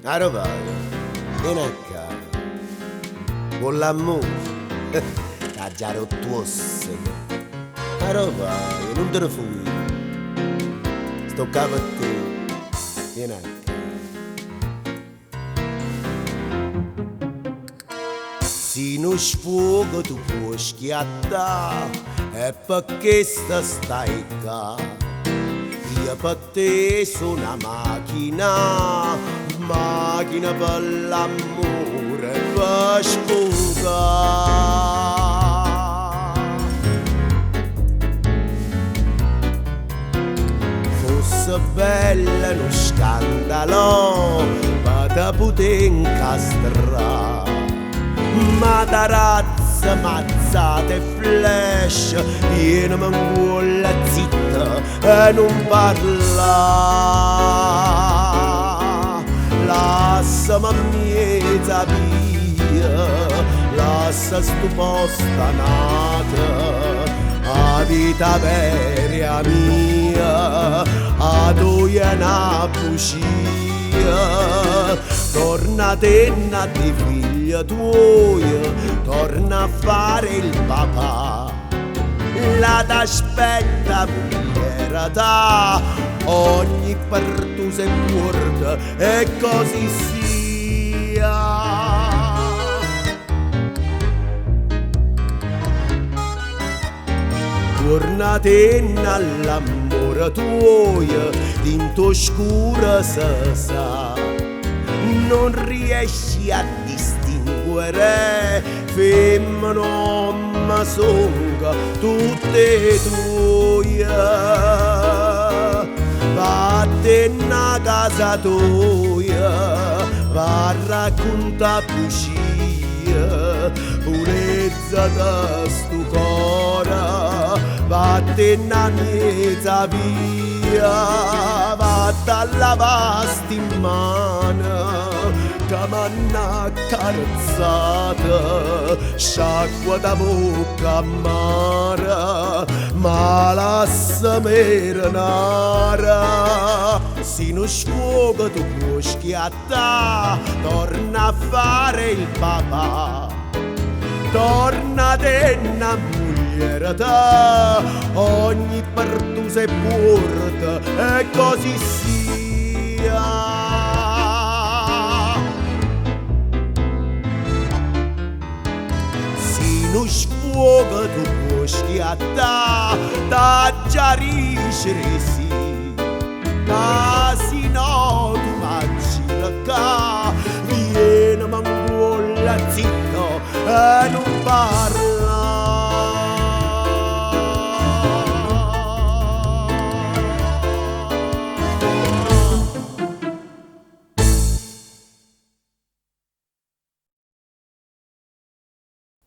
Arovaio, vieni a casa, con l'amore, t'ha già rotto ossa. Arovaio, non te ne fuggi, sto capo a te, vieni a casa. Se non sfogo tu puoi schiattare, e perché stai qua? Io per te sono una macchina per l'amore, per sfogare. Fosse bella uno scandalo, per te poter incastrare, matarazza, mazzate e flash, io non mi vuole zitta e non parla. Lasciami miezza via, lascia sto posta nata, a vita vera mia, a tu è una bugia. Torna tenna di figlia tua, torna a fare il papà, la t'aspetta pugliera ta, ogni parto se porta e così sia. Torna tenna all'amore tuo, dinto scura se sa, non riesci a distinguere femmina ma songa tutte tue. Vattene a casa tua, va a raccontare bugie, purezza da sto cuore, vattene a mezza via, vattene a lavasti in mano, che m'hanno accarezzata, sciacqua da bocca amara, ma lascia marinara. Se non sfoga tu puoi schiattare, torna a fare il papà, torna tenna moglie ta, ogni parto se porta e così sia. Non sfoga tu puoi schiattare, da già risci, ma se no tu mangi la ca, vieni ma vuole zitto e non